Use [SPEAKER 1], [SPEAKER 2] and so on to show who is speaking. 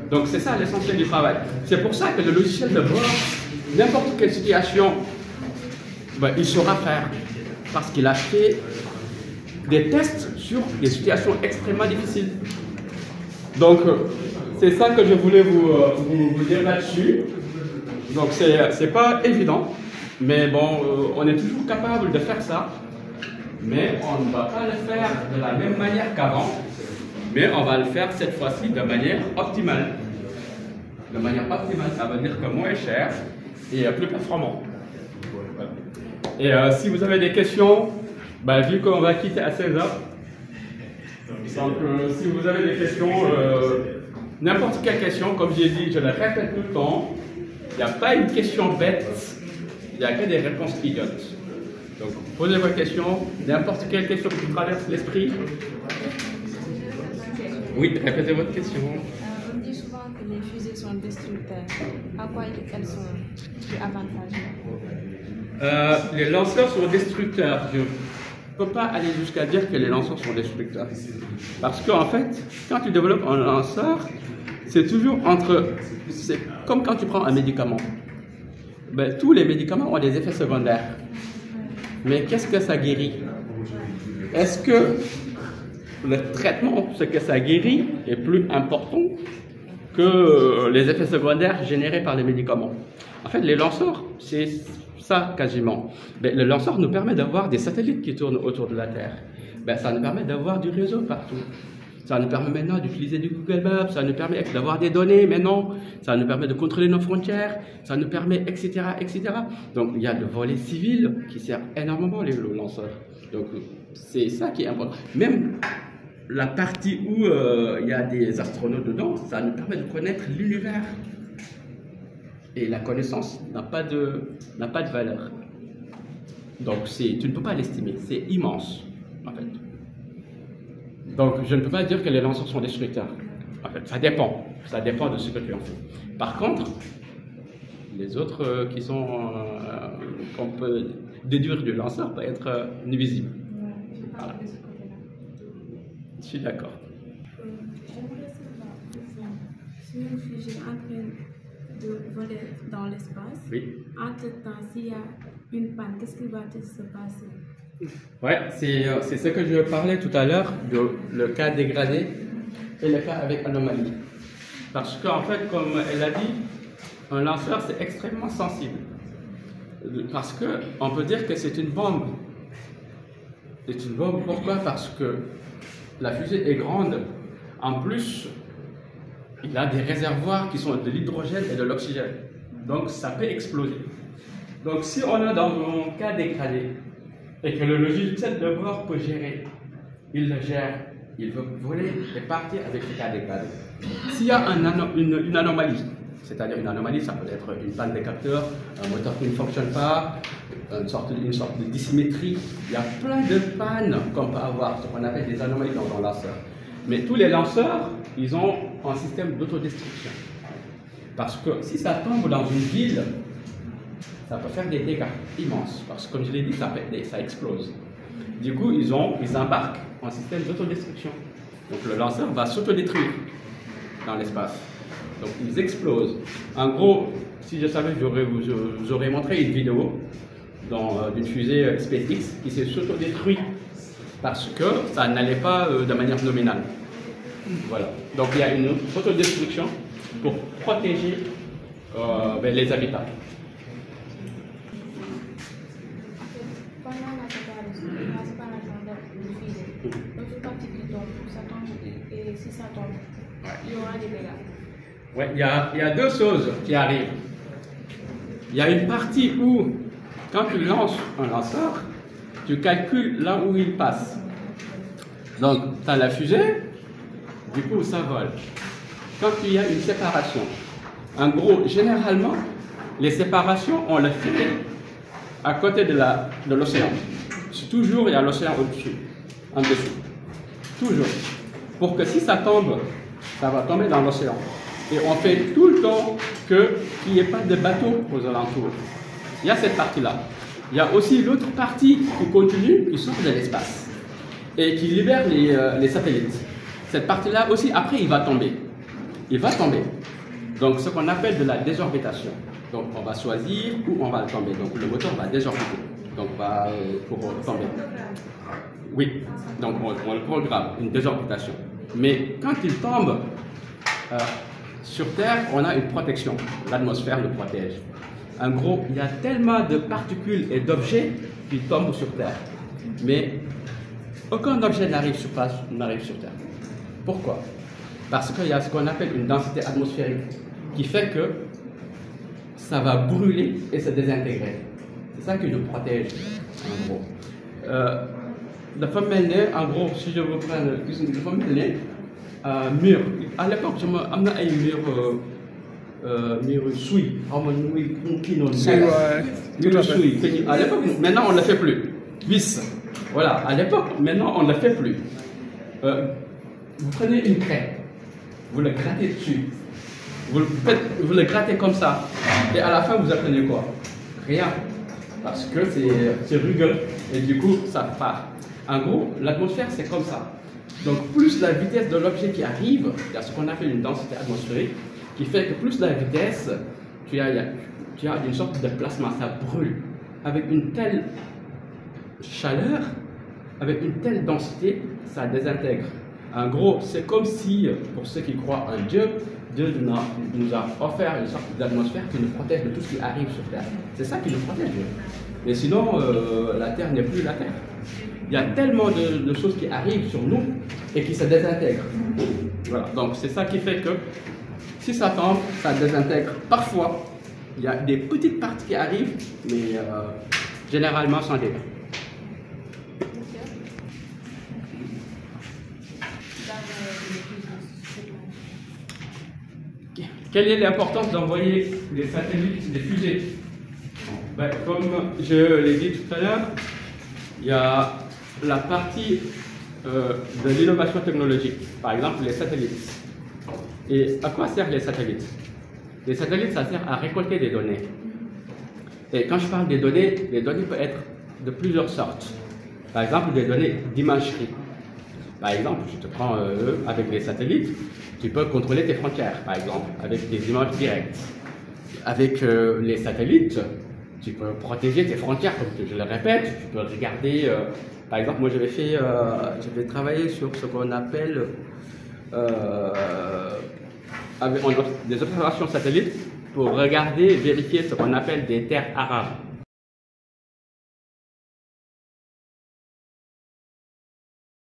[SPEAKER 1] Donc c'est ça l'essentiel du travail. C'est pour ça que le logiciel de bord, n'importe quelle situation, ben, il saura faire. Parce qu'il a fait des tests sur des situations extrêmement difficiles. Donc c'est ça que je voulais vous dire là-dessus. Donc c'est pas évident, mais bon, on est toujours capable de faire ça. Mais on ne va pas le faire de la même manière qu'avant, mais on va le faire cette fois-ci de manière optimale. De manière optimale, ça veut dire que moins cher et plus performant. Et si vous avez des questions, ben, vu qu'on va quitter à 16h, donc si vous avez des questions, n'importe quelle question, comme j'ai dit, je le répète tout le temps, il n'y a pas une question bête, il n'y a que des réponses idiotes. Donc, posez vos questions, n'importe quelle question qui vous traverse l'esprit. Oui, répétez votre question.
[SPEAKER 2] On dit souvent que les fusées sont destructeurs. À quoi elles sont plus avantageuses?
[SPEAKER 1] Les lanceurs sont destructeurs. Je ne peux pas aller jusqu'à dire que les lanceurs sont destructeurs. Parce qu'en fait, quand tu développes un lanceur, c'est toujours entre... C'est comme quand tu prends un médicament. Ben, tous les médicaments ont des effets secondaires. Mais qu'est-ce que ça guérit? Est-ce que le traitement, ce que ça guérit, est plus important que les effets secondaires générés par les médicaments? En fait, les lanceurs, c'est ça quasiment. Mais le lanceur nous permet d'avoir des satellites qui tournent autour de la Terre. Ben, ça nous permet d'avoir du réseau partout. Ça nous permet maintenant d'utiliser du Google Maps, ça nous permet d'avoir des données maintenant, ça nous permet de contrôler nos frontières, ça nous permet, etc., etc. Donc, il y a le volet civil qui sert énormément les lanceurs. Donc, c'est ça qui est important. Même la partie où il y a des astronautes dedans, ça nous permet de connaître l'univers. Et la connaissance n'a pas de valeur. Donc, tu ne peux pas l'estimer, c'est immense, en fait. Donc, je ne peux pas dire que les lanceurs sont destructeurs. En fait, ça dépend de ce que tu en fais. Par contre, les autres qui sont, qu'on peut déduire du lanceur, peuvent être nuisibles. Voilà. Je suis d'accord.
[SPEAKER 2] J'aimerais savoir, si une fusée est en train de voler dans l'espace,
[SPEAKER 1] Oui.
[SPEAKER 2] entre-temps, s'il y a une panne, qu'est-ce qui va se passer?
[SPEAKER 1] Ouais, c'est ce que je parlais tout à l'heure, le cas dégradé et le cas avec anomalie. Parce qu'en fait, comme elle a dit, un lanceur c'est extrêmement sensible. Parce qu'on peut dire que c'est une bombe. C'est une bombe, pourquoi? Parce que la fusée est grande. En plus, il a des réservoirs qui sont de l'hydrogène et de l'oxygène. Donc ça peut exploser. Donc si on est dans un cas dégradé, et que le logiciel de bord peut gérer, il le gère, il veut voler et partir avec ce cas dégradé. S'il y a une anomalie, c'est-à-dire une anomalie, ça peut être une panne des capteurs, un moteur qui ne fonctionne pas, une sorte de dissymétrie, il y a plein de pannes qu'on peut avoir, ce qu'on appelle des anomalies dans un lanceur. Mais tous les lanceurs, ils ont un système d'autodestruction. Parce que si ça tombe dans une ville, ça peut faire des dégâts immenses, parce que comme je l'ai dit, ça explose. Du coup, ils embarquent en système d'autodestruction. Donc le lanceur va s'autodétruire dans l'espace. Donc ils explosent. En gros, si je savais, je vous aurais montré une vidéo d'une fusée SpaceX qui s'est s'autodétruite parce que ça n'allait pas de manière nominale. Voilà. Donc il y a une autodestruction pour protéger les habitants.
[SPEAKER 2] Si ça tombe, il y aura des dégâts.
[SPEAKER 1] Ouais, il y a deux choses qui arrivent. Il y a une partie où, quand tu lances un lanceur, tu calcules là où il passe. Donc, tu as la fusée, du coup, ça vole. Quand il y a une séparation, en gros, généralement, les séparations, on les fait à côté de l'océan. Toujours, il y a l'océan au-dessus, en dessous. Toujours. Pour que si ça tombe, ça va tomber dans l'océan. Et on fait tout le temps qu'il n'y ait pas de bateau aux alentours. Il y a cette partie-là. Il y a aussi l'autre partie qui continue, qui sort de l'espace et qui libère les satellites. Cette partie-là aussi, après, il va tomber. il va tomber. Donc, ce qu'on appelle de la désorbitation. Donc, on va choisir où on va tomber. Donc, le moteur va désorbiter. Donc, pour tomber. Oui, donc on le programme, une désorbitation. Mais quand il tombe sur Terre, on a une protection. L'atmosphère le protège. En gros, il y a tellement de particules et d'objets qui tombent sur Terre. Mais aucun objet n'arrive sur Terre. Pourquoi? Parce qu'il y a ce qu'on appelle une densité atmosphérique qui fait que ça va brûler et se désintégrer. C'est ça qui nous protège, en gros. En gros, si je vous prends mur. À l'époque, mur souille. À l'époque, maintenant on ne le fait plus. Vis. Voilà, à l'époque, maintenant on ne le fait plus. Vous prenez une craie, vous le grattez dessus, vous le grattez comme ça, et à la fin vous apprenez quoi? Rien, parce que c'est rugueux, et du coup ça part. En gros, l'atmosphère c'est comme ça. Donc plus la vitesse de l'objet qui arrive, il y a ce qu'on appelle une densité atmosphérique, qui fait que plus la vitesse, tu as une sorte de plasma, ça brûle, avec une telle chaleur, avec une telle densité, ça désintègre. En gros, c'est comme si, pour ceux qui croient en Dieu, Dieu nous a offert une sorte d'atmosphère qui nous protège de tout ce qui arrive sur Terre. C'est ça qui nous protège. Mais sinon, la Terre n'est plus la Terre. Il y a tellement de choses qui arrivent sur nous et qui se désintègrent. Voilà. Donc c'est ça qui fait que si ça tombe, ça désintègre. Parfois, il y a des petites parties qui arrivent, mais généralement sans dégâts. Quelle est l'importance d'envoyer des satellites, des fusées? Ben, comme je l'ai dit tout à l'heure, il y a la partie de l'innovation technologique, par exemple les satellites. Et à quoi servent les satellites? Les satellites, ça sert à récolter des données. Et quand je parle des données peuvent être de plusieurs sortes. Par exemple, des données d'imagerie. Par exemple, je te prends avec les satellites, tu peux contrôler tes frontières, par exemple, avec des images directes. Avec les satellites, tu peux protéger tes frontières, comme je le répète, tu peux regarder, par exemple, moi je vais travailler sur ce qu'on appelle des observations satellites pour regarder, vérifier ce qu'on appelle des terres arables.